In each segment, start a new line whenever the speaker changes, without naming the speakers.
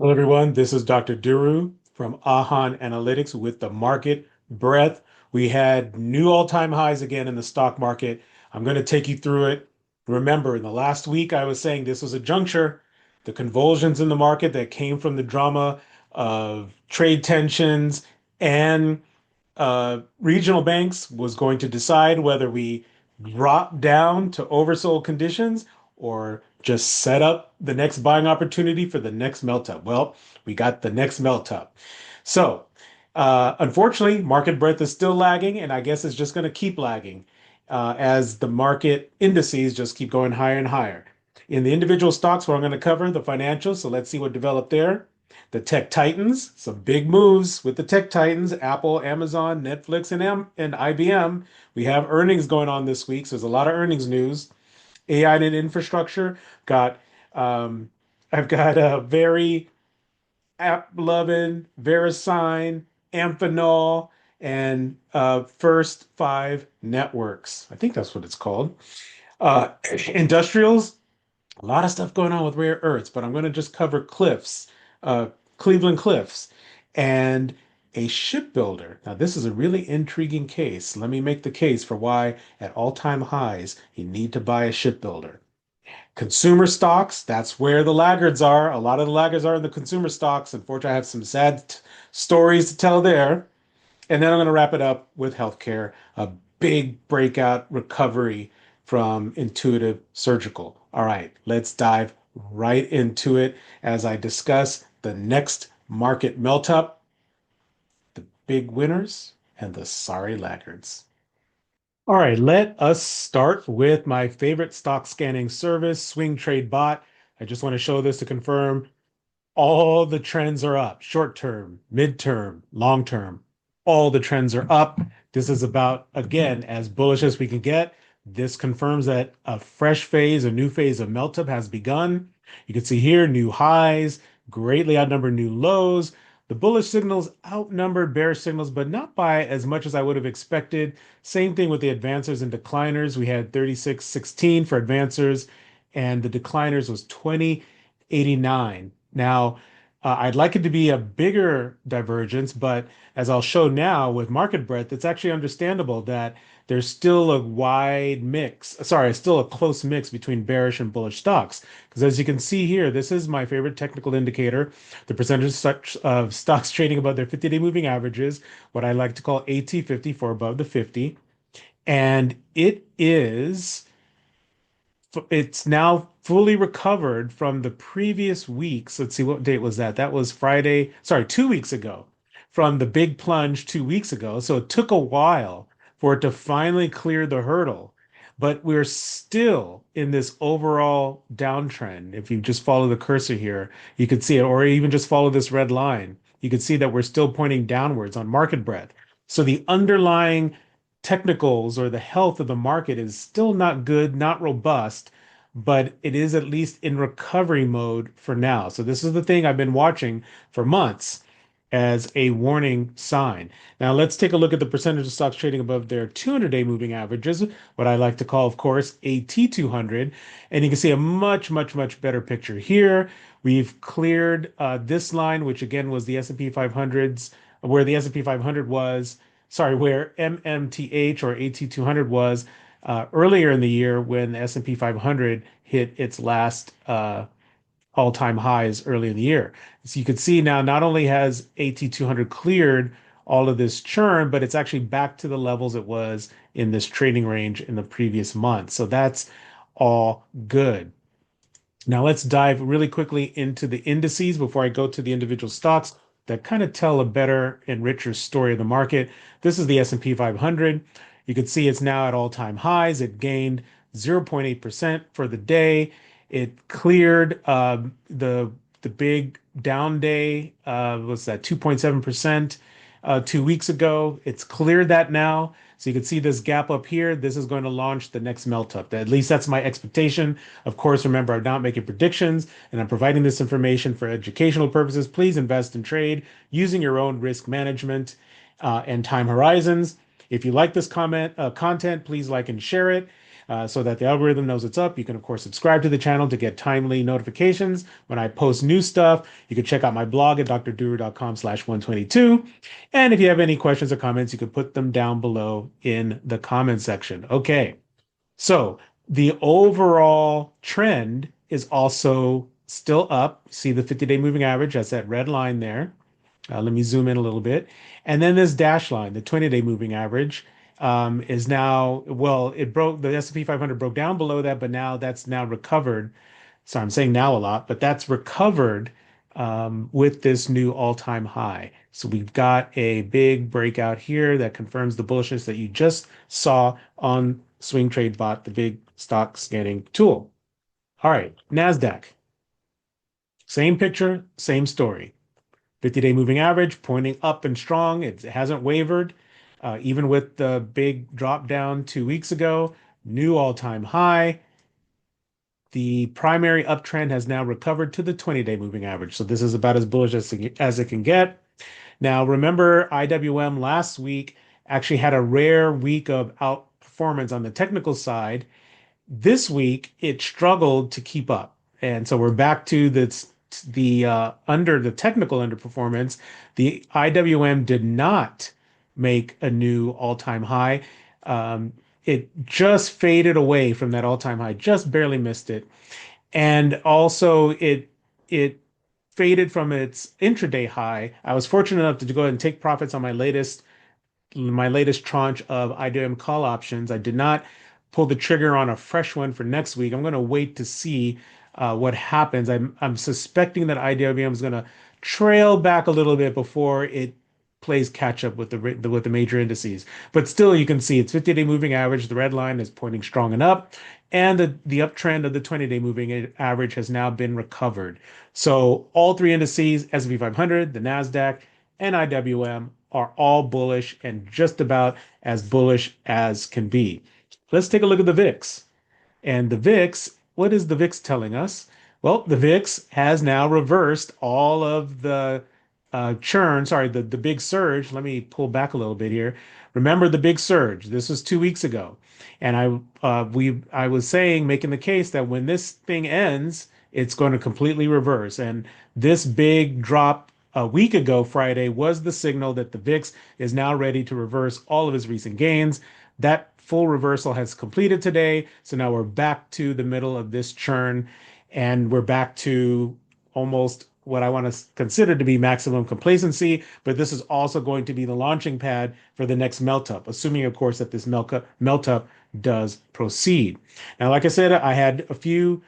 Hello, everyone. This is Dr. Duru from Ahan Analytics with the market breadth. We had new all-time highs again in the stock market. I'm going to take you through it. Remember, in the last week, I was saying this was a juncture. The convulsions in the market that came from the drama of trade tensions and regional banks was going to decide whether we drop down to oversold conditions or just set up the next buying opportunity for the next melt up. Well, we got the next melt up. So, unfortunately, market breadth is still lagging, and I guess it's just going to keep lagging as the market indices just keep going higher and higher. In the individual stocks, where I'm going to cover the financials, so let's see what developed there. The tech titans, some big moves with the tech titans, Apple, Amazon, Netflix, and IBM. We have earnings going on this week, so there's a lot of earnings news. AI and infrastructure got I've got a VERI, AppLovin, VeriSign, Amphenol, and First Five Networks. I think that's what it's called. Uh, Industrials, a lot of stuff going on with rare earths, but I'm going to just cover Cliffs, uh, Cleveland Cliffs, and a shipbuilder. Now, this is a really intriguing case. Let me make the case for why, at all-time highs, you need to buy a shipbuilder. Consumer stocks, that's where the laggards are. A lot of the laggards are in the consumer stocks. Unfortunately, I have some sad stories to tell there. And then I'm going to wrap it up with healthcare, a big breakout recovery from Intuitive Surgical. All right, let's dive right into it as I discuss the next market melt up, the big winners, and the sorry laggards. All right, let us start with my favorite stock scanning service, Swing Trade Bot. I just want to show this to confirm all the trends are up, short term, mid-term, long term. All the trends are up. This is about, again, as bullish as we can get. This confirms that a fresh phase, a new phase of melt up has begun. You can see here new highs, greatly outnumbered new lows. The bullish signals outnumbered bearish signals, but not by as much as I would have expected. Same thing with the advancers and decliners. We had 36.16 for advancers, and the decliners was 20.89. Now, I'd like it to be a bigger divergence, but as I'll show now with market breadth, it's actually understandable that there's still a wide mix, sorry, still a close mix between bearish and bullish stocks. Because as you can see here, this is my favorite technical indicator, the percentage of stocks trading above their 50-day moving averages, what I like to call AT50 for above the 50. And it's now fully recovered from the previous weeks. Let's see, what date was that? That was Friday, sorry, 2 weeks ago, from the big plunge 2 weeks ago. So it took a while for it to finally clear the hurdle. But we're still in this overall downtrend. If you just follow the cursor here, you could see it, or even just follow this red line. You can see that we're still pointing downwards on market breadth. So the underlying technicals or the health of the market is still not good, not robust, but it is at least in recovery mode for now. So this is the thing I've been watching for months as a warning sign. Now let's take a look at the percentage of stocks trading above their 200-day moving averages, what I like to call, of course, AT200. And you can see a much, much, much better picture here. We've cleared this line, which again was the S&P 500s, where the S&P 500 was, sorry, where MMTH or AT200 was earlier in the year when the S&P 500 hit its last all-time highs early in the year. So you can see now not only has AT200 cleared all of this churn, but it's actually back to the levels it was in this trading range in the previous month. So that's all good. Now let's dive really quickly into the indices before I go to the individual stocks that kind of tell a better and richer story of the market. This is the S&P 500. You can see it's now at all-time highs. It gained 0.8% for the day. It cleared the big down day, was that 2.7% 2 weeks ago. It's cleared that now. So you can see this gap up here. This is going to launch the next melt up. At least that's my expectation. Of course, remember, I'm not making predictions and I'm providing this information for educational purposes. Please invest and trade using your own risk management and time horizons. If you like this content, please like and share it. so that the algorithm knows it's up. You can, of course, subscribe to the channel to get timely notifications when I post new stuff. You can check out my blog at drduru.com/122. And if you have any questions or comments, you can put them down below in the comment section. Okay, so the overall trend is also still up. See the 50-day moving average, that's that red line there. Let me zoom in a little bit. And then this dash line, the 20-day moving average, is now, well, it broke, the S&P 500 broke down below that, but now that's now recovered. So I'm saying now a lot, but that's recovered with this new all-time high. So we've got a big breakout here that confirms the bullishness that you just saw on Swing Trade Bot, the big stock scanning tool. All right, NASDAQ. Same picture, same story. 50-day moving average pointing up and strong. It hasn't wavered, even with the big drop down 2 weeks ago. New all-time high. The primary uptrend has now recovered to the 20-day moving average. So this is about as bullish as it can get. Now, remember, IWM last week actually had a rare week of outperformance on the technical side. This week, it struggled to keep up. And so we're back to under the technical underperformance. The IWM did not make a new all-time high. It just faded away from that all-time high, just barely missed it. And also it faded from its intraday high. I was fortunate enough to go ahead and take profits on my latest tranche of IWM call options. I did not pull the trigger on a fresh one for next week. I'm going to wait to see what happens. I'm suspecting that IWM is going to trail back a little bit before it plays catch up with the major indices. But still, you can see it's 50-day moving average. The red line is pointing strong and up, and the uptrend of the 20-day moving average has now been recovered. So all three indices, S&P 500, the NASDAQ, and IWM, are all bullish and just about as bullish as can be. Let's take a look at the VIX. And the VIX, what is the VIX telling us? Well, the VIX has now reversed all of the the big surge. Let me pull back a little bit here. Remember the big surge. This was 2 weeks ago. And I was saying, making the case that when this thing ends, it's going to completely reverse. And this big drop a week ago, Friday, was the signal that the VIX is now ready to reverse all of its recent gains. That full reversal has completed today. So now we're back to the middle of this churn, and we're back to almost what I want to consider to be maximum complacency. But this is also going to be the launching pad for the next melt up, assuming, of course, that this melt up does proceed. Now, like I said, I had a few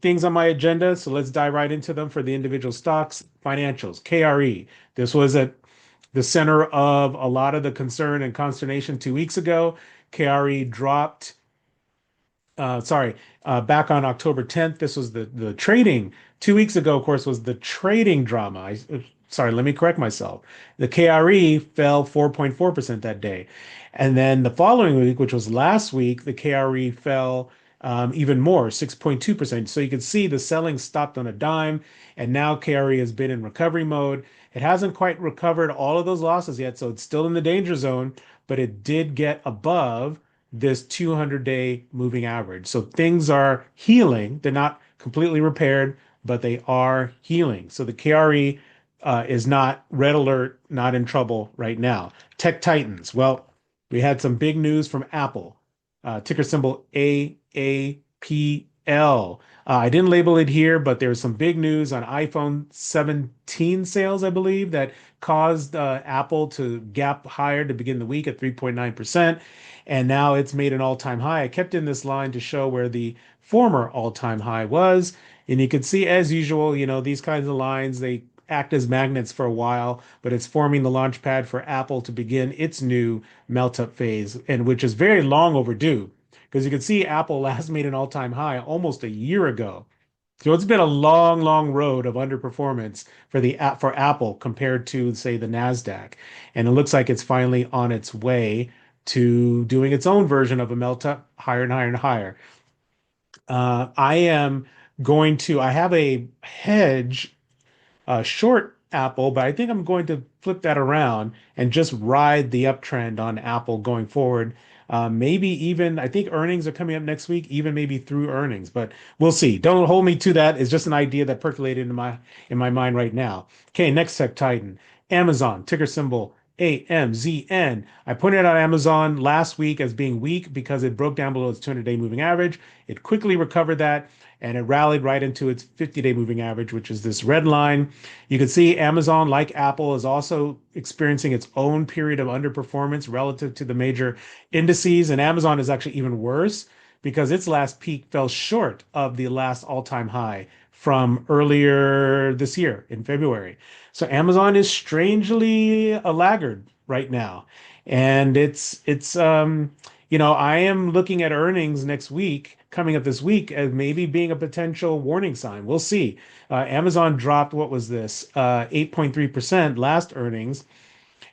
things on my agenda, so let's dive right into them for the individual stocks. Financials, KRE. This was at the center of a lot of the concern and consternation 2 weeks ago. KRE dropped, back on October 10th. This was the trading. 2 weeks ago, of course, was the trading drama. Let me correct myself. The KRE fell 4.4% that day. And then the following week, which was last week, the KRE fell even more, 6.2%. So you can see the selling stopped on a dime, and now KRE has been in recovery mode. It hasn't quite recovered all of those losses yet, so it's still in the danger zone, but it did get above this 200-day moving average. So things are healing. They're not completely repaired, but they are healing. So the KRE is not red alert, not in trouble right now. Tech Titans. Well, we had some big news from Apple. Ticker symbol AAPL. I didn't label it here, but there was some big news on iPhone 17 sales, I believe, that caused Apple to gap higher to begin the week at 3.9%. And now it's made an all-time high. I kept in this line to show where the former all-time high was. And you can see, as usual, these kinds of lines, they act as magnets for a while, but it's forming the launch pad for Apple to begin its new melt-up phase, and which is very long overdue. Because you can see Apple last made an all-time high almost a year ago. So it's been a long, long road of underperformance for Apple compared to, say, the NASDAQ. And it looks like it's finally on its way to doing its own version of a melt up, higher and higher and higher. I have a hedge, short Apple, but I think I'm going to flip that around and just ride the uptrend on Apple going forward. Maybe even, I think earnings are coming up next week, even maybe through earnings, but we'll see. Don't hold me to that. It's just an idea that percolated in my mind right now. Okay, next tech titan, Amazon, ticker symbol AMZN. I pointed out Amazon last week as being weak because it broke down below its 200-day moving average. It quickly recovered that and it rallied right into its 50-day moving average, which is this red line. You can see Amazon, like Apple, is also experiencing its own period of underperformance relative to the major indices. And Amazon is actually even worse because its last peak fell short of the last all-time high from earlier this year in February. So Amazon is strangely a laggard right now. And I am looking at earnings next week, coming up this week, as maybe being a potential warning sign. We'll see. Amazon dropped, what was this, 8.3% last earnings.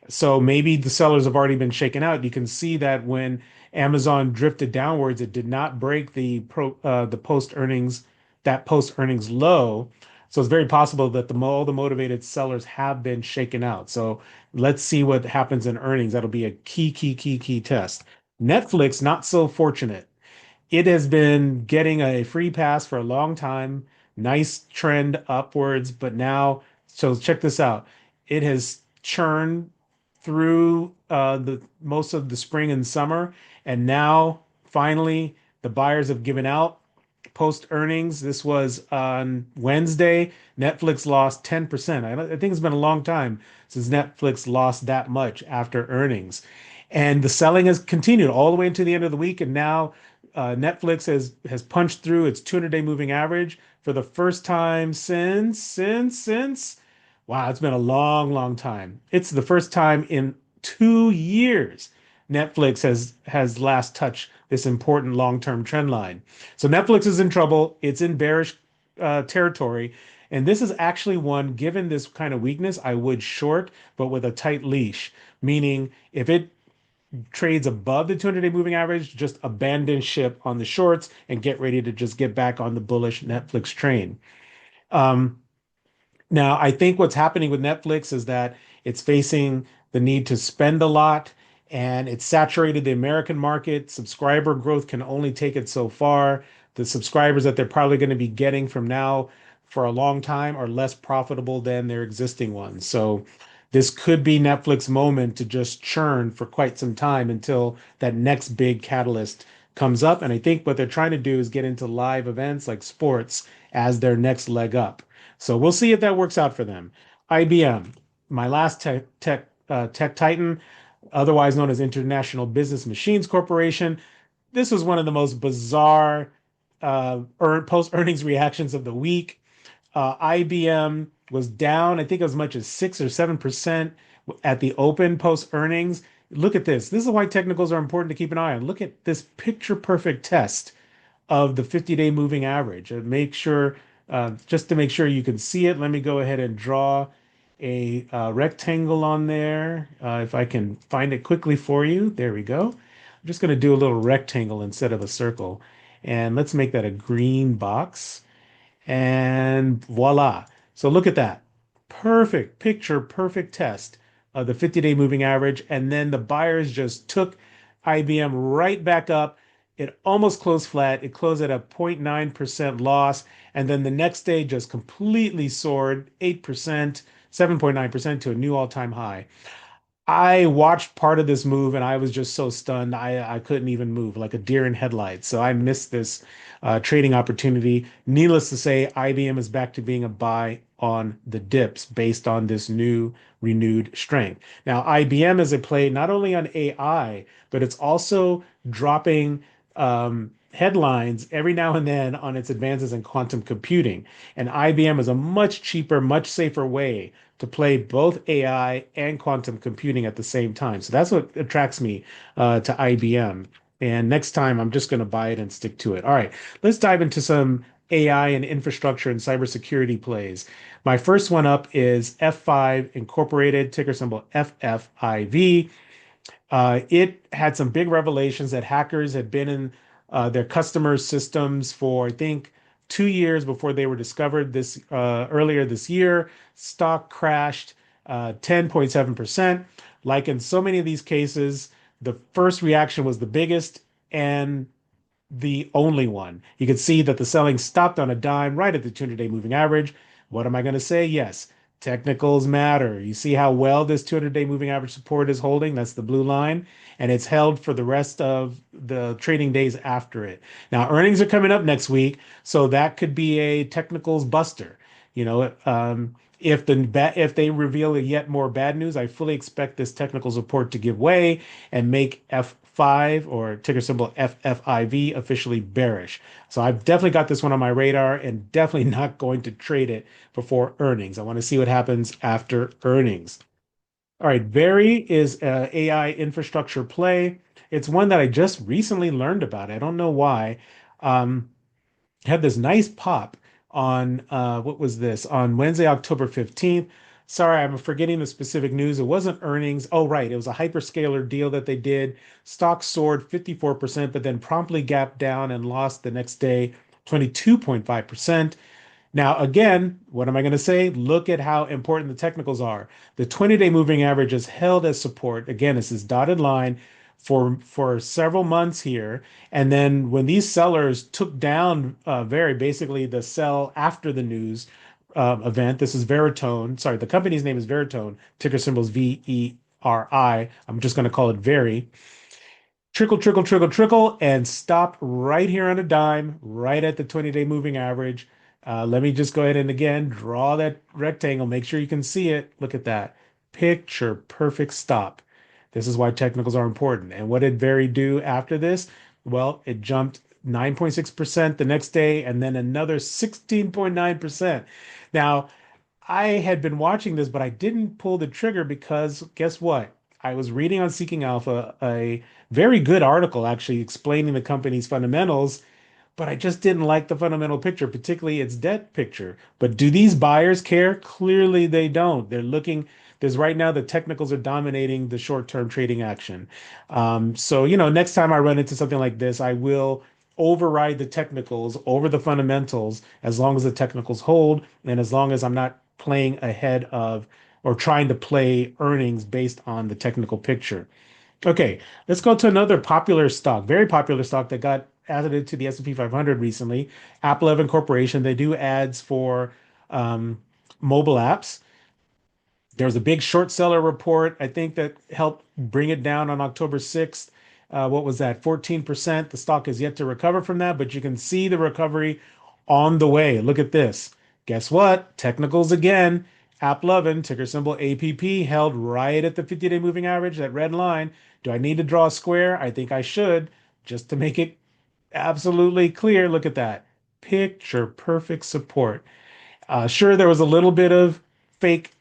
So maybe the sellers have already been shaken out. You can see that when Amazon drifted downwards, it did not break the post earnings low. So it's very possible that all the motivated sellers have been shaken out. So let's see what happens in earnings. That'll be a key test. Netflix, not so fortunate. It has been getting a free pass for a long time. Nice trend upwards, but now, so check this out. It has churned through the most of the spring and summer, and now finally the buyers have given out post earnings. This was on Wednesday. Netflix lost 10%. I think it's been a long time since Netflix lost that much after earnings. And the selling has continued all the way into the end of the week. And now Netflix has punched through its 200-day moving average for the first time since. Wow, it's been a long time. It's the first time in 2 years Netflix has last touched this important long-term trend line. So Netflix is in trouble. It's in bearish territory. And this is actually one, given this kind of weakness, I would short, but with a tight leash, meaning if it trades above the 200-day moving average, just abandon ship on the shorts and get ready to just get back on the bullish Netflix train. Um, Now, I think what's happening with Netflix is that it's facing the need to spend a lot and it's saturated the American market. Subscriber growth can only take it so far. The subscribers that they're probably going to be getting from now for a long time are less profitable than their existing ones. So this could be Netflix moment to just churn for quite some time until that next big catalyst comes up. And I think what they're trying to do is get into live events like sports as their next leg up. So we'll see if that works out for them. IBM, my last tech titan, otherwise known as International Business Machines Corporation. This was one of the most bizarre post earnings reactions of the week. IBM was down, I think, as much as 6 or 7% at the open post earnings. Look at this. This is why technicals are important to keep an eye on. Look at this picture perfect test of the 50-day moving average. And make sure, just to make sure you can see it, let me go ahead and draw a rectangle on there. If I can find it quickly for you. There we go. I'm just going to do a little rectangle instead of a circle. And let's make that a green box. And voila. So look at that. Perfect picture, perfect test of the 50-day moving average. And then the buyers just took IBM right back up. It almost closed flat. It closed at a 0.9% loss. And then the next day just completely soared 8%, 7.9% to a new all-time high. I watched part of this move and I was just so stunned. I couldn't even move like a deer in headlights. So I missed this trading opportunity. Needless to say, IBM is back to being a buy on the dips based on this new renewed strength. Now, IBM is a play not only on AI, but it's also dropping headlines every now and then on its advances in quantum computing. And IBM is a much cheaper, much safer way to play both AI and quantum computing at the same time. So that's what attracts me to IBM. And next time, I'm just going to buy it and stick to it. All right, let's dive into some AI and infrastructure and cybersecurity plays. My first one up is F5 Incorporated, ticker symbol FFIV. It had some big revelations that hackers had been in their customers' systems for, I think, 2 years before they were discovered this earlier this year. Stock crashed 10.7%. Like in so many of these cases, the first reaction was the biggest and the only one. You can see that the selling stopped on a dime right at the 200-day moving average. What am I going to say? Yes, technicals matter. You see how well this 200-day moving average support is holding? That's the blue line, and it's held for the rest of the trading days after it. Now, earnings are coming up next week, so that could be a technicals buster. You know, if they reveal yet more bad news, I fully expect this technical support to give way and make F5 or ticker symbol FFIV officially bearish. So I've definitely got this one on my radar and definitely not going to trade it before earnings. I want to see what happens after earnings. All right, VERI is a AI infrastructure play. It's one that I just recently learned about. I don't know why. Um, Had this nice pop on what was this on Wednesday, October 15th. Sorry, I'm forgetting the specific news. It wasn't earnings. Oh, right. It was a hyperscaler deal that they did. Stock soared 54%, but then promptly gapped down and lost the next day 22.5%. Now, again, what am I going to say? Look at how important the technicals are. The 20-day moving average is held as support. Again, it's this dotted line for several months here. And then when these sellers took down VERI, basically the sell after the news event, this is Veritone. Sorry, the company's name is Veritone. Ticker symbol is VERI. I'm just going to call it VERI. Trickle, trickle, trickle, trickle, and stop right here on a dime, right at the 20-day moving average. Let me just go ahead and again draw that rectangle. Make sure you can see it. Look at that. Picture perfect stop. This is why technicals are important. And what did VERI do after this? Well, it jumped 9.6% the next day and then another 16.9%. Now, I had been watching this, but I didn't pull the trigger because guess what? I was reading on Seeking Alpha a very good article actually explaining the company's fundamentals, but I just didn't like the fundamental picture, particularly its debt picture. But do these buyers care? Clearly they don't. They're looking, there's right now the technicals are dominating the short-term trading action. So, next time I run into something like this, I will override the technicals over the fundamentals as long as the technicals hold and as long as I'm not playing ahead of or trying to play earnings based on the technical picture. Okay, let's go to another popular stock, very popular stock that got added to the S&P 500 recently, AppLovin Corporation. They do ads for um, mobile apps. There was a big short seller report, I think, that helped bring it down on October 6th. What was that? 14%. The stock is yet to recover from that, but you can see the recovery on the way. Look at this. Guess what? Technicals again. AppLovin, ticker symbol APP, held right at the 50-day moving average, that red line. Do I need to draw a square? I think I should, just to make it absolutely clear. Look at that. Picture perfect support. Sure, there was a little bit of fake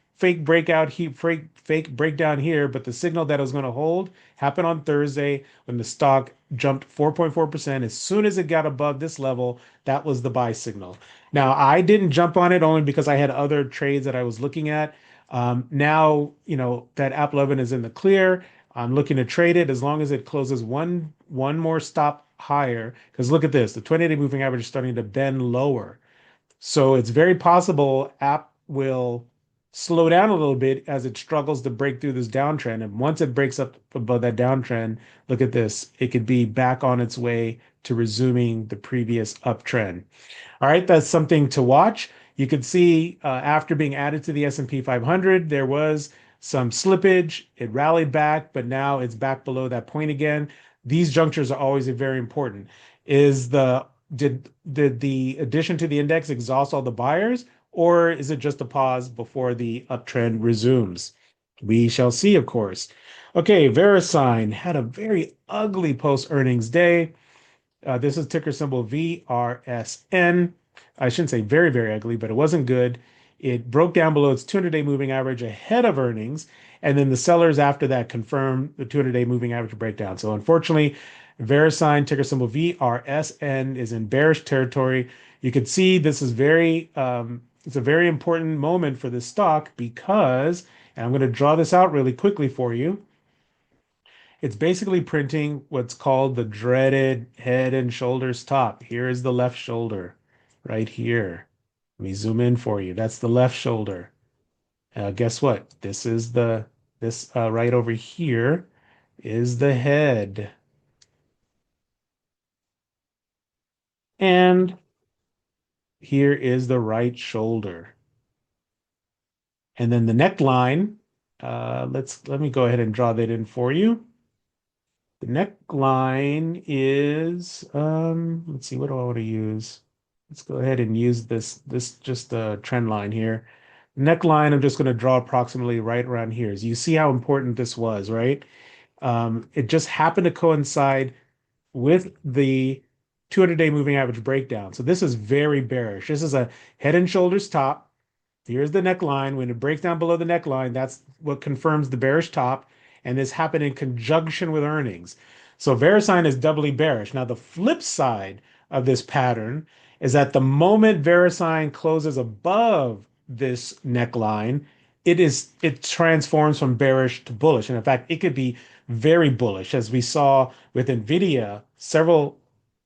breakout fake breakdown here, but the signal that it was going to hold happened on Thursday when the stock jumped 4.4%. As soon as it got above this level, that was the buy signal. Now, I didn't jump on it only because I had other trades that I was looking at. Now, that AppLovin is in the clear. I'm looking to trade it as long as it closes one more stop higher. Because look at this, the 20-day moving average is starting to bend lower. So it's very possible app will slow down a little bit as it struggles to break through this downtrend. And once it breaks up above that downtrend, look at this, it could be back on its way to resuming the previous uptrend. All right, that's something to watch. You can see after being added to the S&P 500, there was some slippage. It rallied back, but now it's back below that point again. These junctures are always very important. Did the addition to the index exhaust all the buyers, or is it just a pause before the uptrend resumes? We shall see, of course. Okay, VeriSign had a very ugly post-earnings day. This is ticker symbol VRSN. I shouldn't say very, very ugly, but it wasn't good. It broke down below its 200-day moving average ahead of earnings, and then the sellers after that confirmed the 200-day moving average breakdown. So unfortunately, VeriSign, ticker symbol VRSN, is in bearish territory. You can see this is it's a very important moment for this stock because, and I'm going to draw this out really quickly for you. It's basically printing what's called the dreaded head and shoulders top. Here is the left shoulder. right here. Let me zoom in for you. That's the left shoulder. Guess what? This right over here is the head. And here is the right shoulder. And then the neckline, let me go ahead and draw that in for you. The neckline is, let's see, what do I want to use? Let's go ahead and use this just a trend line here. Neckline, I'm just going to draw approximately right around here. So you see how important this was, right? It just happened to coincide with the 200-day moving average breakdown. So this is very bearish. This is a head and shoulders top. Here's the neckline. When it breaks down below the neckline, that's what confirms the bearish top. And this happened in conjunction with earnings. So VeriSign is doubly bearish. Now, the flip side of this pattern is that the moment VeriSign closes above this neckline, it transforms from bearish to bullish. And in fact, it could be very bullish, as we saw with NVIDIA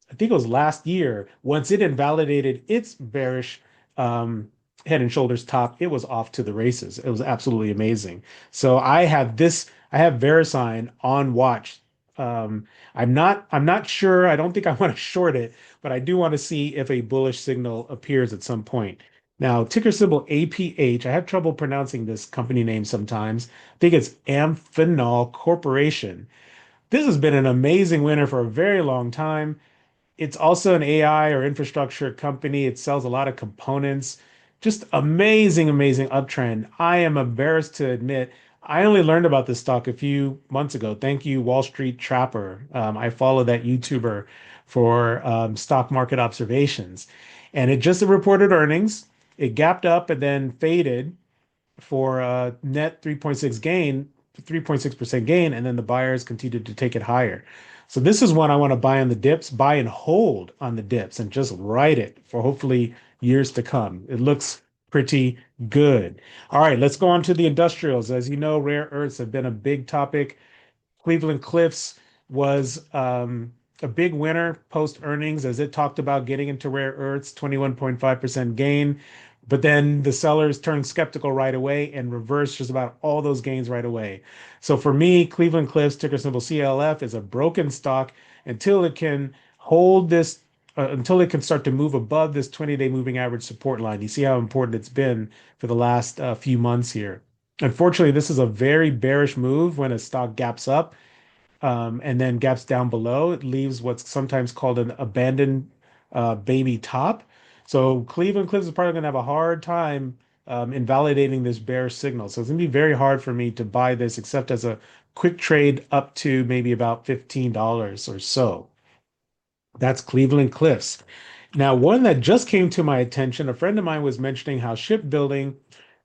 I think it was last year, once it invalidated its bearish head and shoulders top, it was off to the races. It was absolutely amazing. So I have VeriSign on watch. I'm not sure. I don't think I want to short it, but I do want to see if a bullish signal appears at some point. Now, ticker symbol APH, I have trouble pronouncing this company name sometimes. I think it's Amphenol Corporation. This has been an amazing winner for a very long time. It's also an AI or infrastructure company. It sells a lot of components. Just amazing, amazing uptrend. I am embarrassed to admit I only learned about this stock a few months ago. Thank you, Wall Street Trapper. I follow that YouTuber for stock market observations. And it just reported earnings. It gapped up and then faded for a net 3.6% gain, and then the buyers continued to take it higher. So this is one I want to buy on the dips, buy and hold on the dips, and just ride it for hopefully years to come. It looks pretty good. All right, let's go on to the industrials. As you know, rare earths have been a big topic. Cleveland Cliffs was a big winner post earnings as it talked about getting into rare earths, 21.5% gain. But then the sellers turned skeptical right away and reversed just about all those gains right away. So for me, Cleveland Cliffs, ticker symbol CLF, is a broken stock until it can hold this, until it can start to move above this 20-day moving average support line. You see how important it's been for the last few months here. Unfortunately, this is a very bearish move when a stock gaps up and then gaps down below. It leaves what's sometimes called an abandoned baby top. So Cleveland Cliffs is probably going to have a hard time invalidating this bearish signal. So it's going to be very hard for me to buy this except as a quick trade up to maybe about $15 or so. That's Cleveland Cliffs. Now, one that just came to my attention, a friend of mine was mentioning how shipbuilding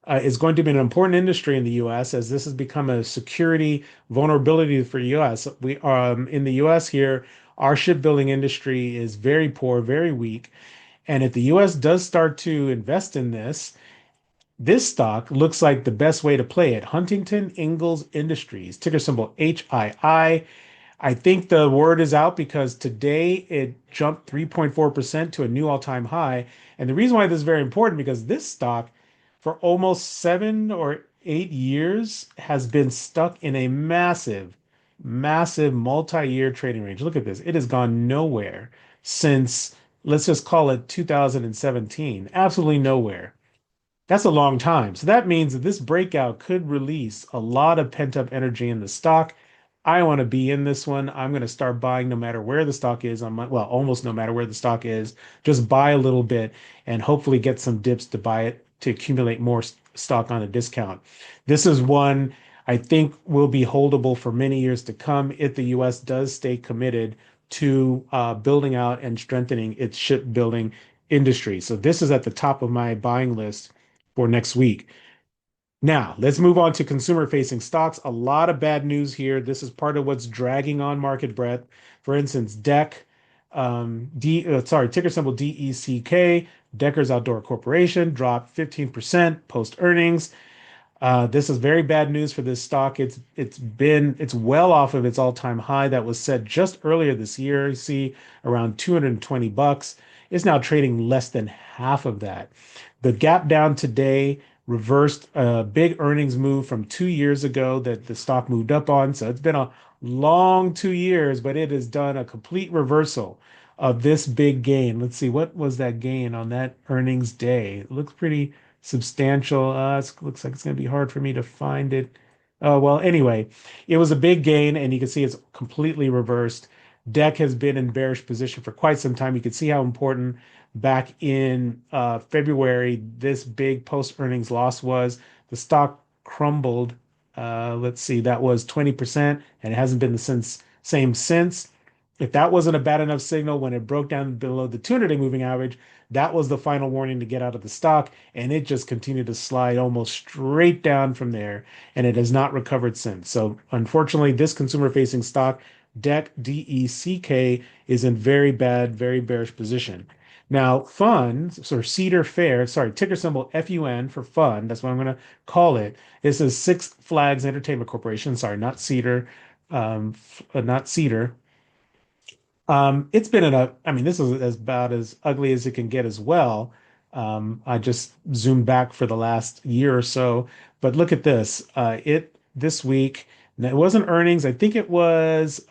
is going to be an important industry in the U.S. as this has become a security vulnerability for U.S. We in the U.S. here, our shipbuilding industry is very poor, very weak, and if the U.S. does start to invest in this stock looks like the best way to play it. Huntington Ingalls Industries, ticker symbol HII. I think the word is out because today it jumped 3.4% to a new all-time high. And the reason why this is very important because this stock for almost 7 or 8 years has been stuck in a massive, massive multi-year trading range. Look at this. It has gone nowhere since, let's just call it 2017. Absolutely nowhere. That's a long time. So that means that this breakout could release a lot of pent-up energy in the stock. I want to be in this one. I'm going to start buying no matter where the stock is well, almost no matter where the stock is. Just buy a little bit and hopefully get some dips to buy it to accumulate more stock on a discount. This is one I think will be holdable for many years to come if the U.S. does stay committed to building out and strengthening its shipbuilding industry. So this is at the top of my buying list for next week. Now, let's move on to consumer-facing stocks. A lot of bad news here. This is part of what's dragging on market breadth. For instance, ticker symbol DECK, Decker's Outdoor Corporation, dropped 15% post earnings. This is very bad news for this stock. It's well off of its all-time high that was set just earlier this year. You see around $220. It's now trading less than half of that. The gap down today reversed a big earnings move from 2 years ago that the stock moved up on. So it's been a long 2 years, but it has done a complete reversal of this big gain. Let's see, what was that gain on that earnings day? It looks pretty substantial. It looks like it's going to be hard for me to find it. Well, anyway, it was a big gain, and you can see it's completely reversed. DEC has been in bearish position for quite some time. You can see how important back in February this big post-earnings loss was. The stock crumbled. Let's see, that was 20%, and it hasn't been the same since. If that wasn't a bad enough signal when it broke down below the 200-day moving average, that was the final warning to get out of the stock, and it just continued to slide almost straight down from there, and it has not recovered since. So unfortunately, this consumer-facing stock, DEC, DECK, is in very bad, very bearish position. Now, funds, or Cedar Fair, sorry, ticker symbol FUN for fund, that's what I'm going to call it. This is Six Flags Entertainment Corporation. Sorry, not Cedar, not Cedar. It's been I mean, this is as about as ugly as it can get as well. I just zoomed back for the last year or so, but look at this. This week, it wasn't earnings. I think it was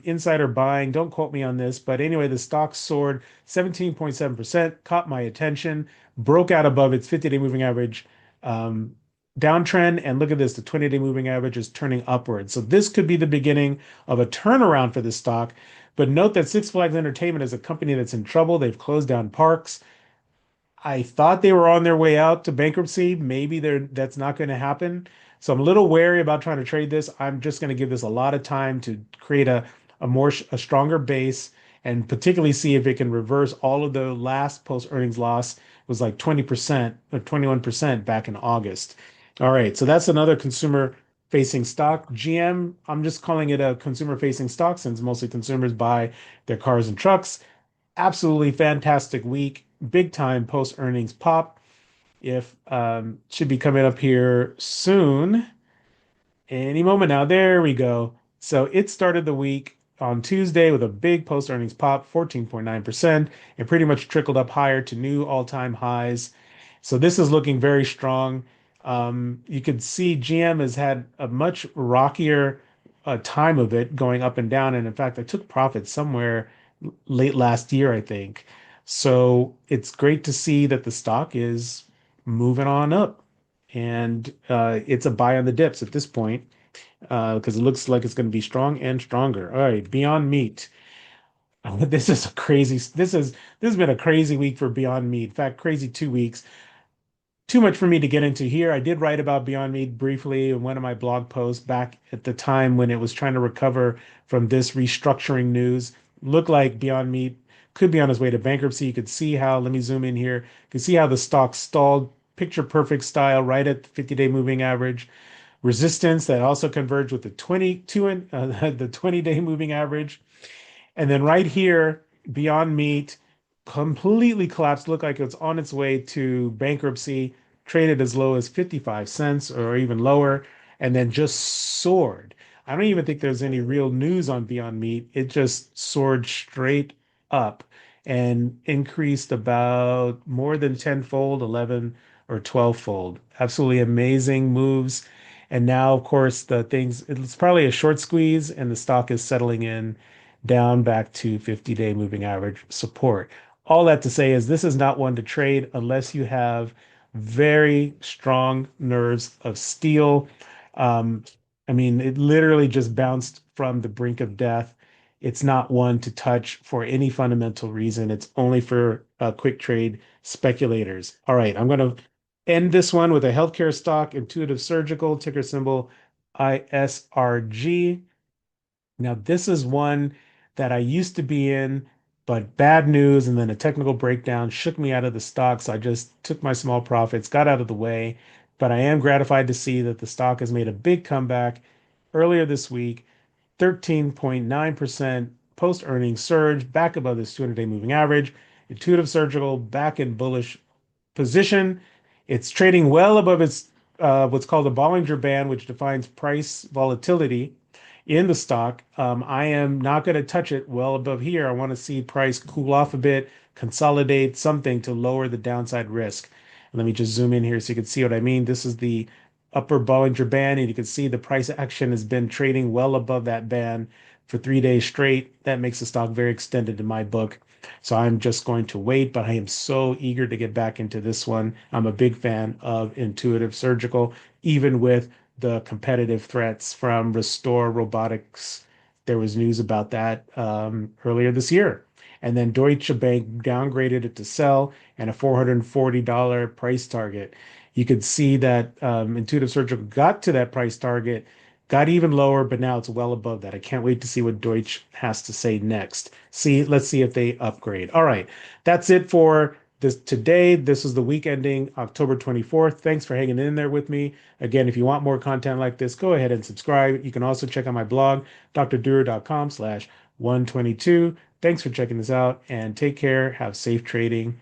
insider buying. Don't quote me on this, but anyway, the stock soared 17.7%, caught my attention, broke out above its 50-day moving average downtrend, and look at this, the 20-day moving average is turning upward. So this could be the beginning of a turnaround for this stock. But note that Six Flags Entertainment is a company that's in trouble. They've closed down parks. I thought they were on their way out to bankruptcy. Maybe that's not going to happen. So I'm a little wary about trying to trade this. I'm just going to give this a lot of time to create a stronger base, and particularly see if it can reverse all of the last post earnings loss. It was like 20% or 21% back in August. All right, so that's another consumer facing stock. GM, I'm just calling it a consumer facing stock since mostly consumers buy their cars and trucks. Absolutely fantastic week, big time post earnings pop. If should be coming up here soon, any moment now. There we go. So it started the week on Tuesday with a big post earnings pop, 14.9%, and pretty much trickled up higher to new all-time highs. So this is looking very strong. You could see GM has had a much rockier time of it going up and down. And in fact, I took profit somewhere late last year, I think. So it's great to see that the stock is moving on up. And it's a buy on the dips at this point because it looks like it's going to be strong and stronger. All right, Beyond Meat. This is a crazy. This has been a crazy week for Beyond Meat. In fact, crazy 2 weeks. Too much for me to get into here. I did write about Beyond Meat briefly in one of my blog posts back at the time when it was trying to recover from this restructuring news. Looked like Beyond Meat could be on its way to bankruptcy. You could see how, let me zoom in here. You can see how the stock stalled picture perfect style right at the 50-day moving average. Resistance that also converged with the 20-day moving average. And then right here, Beyond Meat completely collapsed, looked like it's on its way to bankruptcy, traded as low as 55 cents or even lower, and then just soared. I don't even think there's any real news on Beyond Meat. It just soared straight up and increased about more than tenfold, 11 or 12-fold. Absolutely amazing moves. And now, of course, it's probably a short squeeze, and the stock is settling in down back to 50-day moving average support. All that to say is this is not one to trade unless you have very strong nerves of steel. I mean, it literally just bounced from the brink of death. It's not one to touch for any fundamental reason. It's only for quick trade speculators. All right, I'm going to end this one with a healthcare stock, Intuitive Surgical, ticker symbol ISRG. Now, this is one that I used to be in, but bad news and then a technical breakdown shook me out of the stock. So I just took my small profits, got out of the way. But I am gratified to see that the stock has made a big comeback earlier this week, 13.9% post earnings surge, back above this 200-day moving average. Intuitive Surgical back in bullish position. It's trading well above its what's called a Bollinger Band, which defines price volatility in the stock. I am not going to touch it well above here. I want to see price cool off a bit, consolidate, something to lower the downside risk. And let me just zoom in here so you can see what I mean. This is the upper Bollinger Band, and you can see the price action has been trading well above that band for 3 days straight. That makes the stock very extended in my book. So I'm just going to wait, but I am so eager to get back into this one. I'm a big fan of Intuitive Surgical, even with the competitive threats from Restore Robotics. There was news about that earlier this year. And then Deutsche Bank downgraded it to sell and a $440 price target. You could see that Intuitive Surgical got to that price target, got even lower, but now it's well above that. I can't wait to see what Deutsche has to say next. Let's see if they upgrade. All right, that's it for this today. This is the week ending October 24th. Thanks for hanging in there with me. Again, if you want more content like this, go ahead and subscribe. You can also check out my blog, drduru.com/122. Thanks for checking this out and take care. Have safe trading.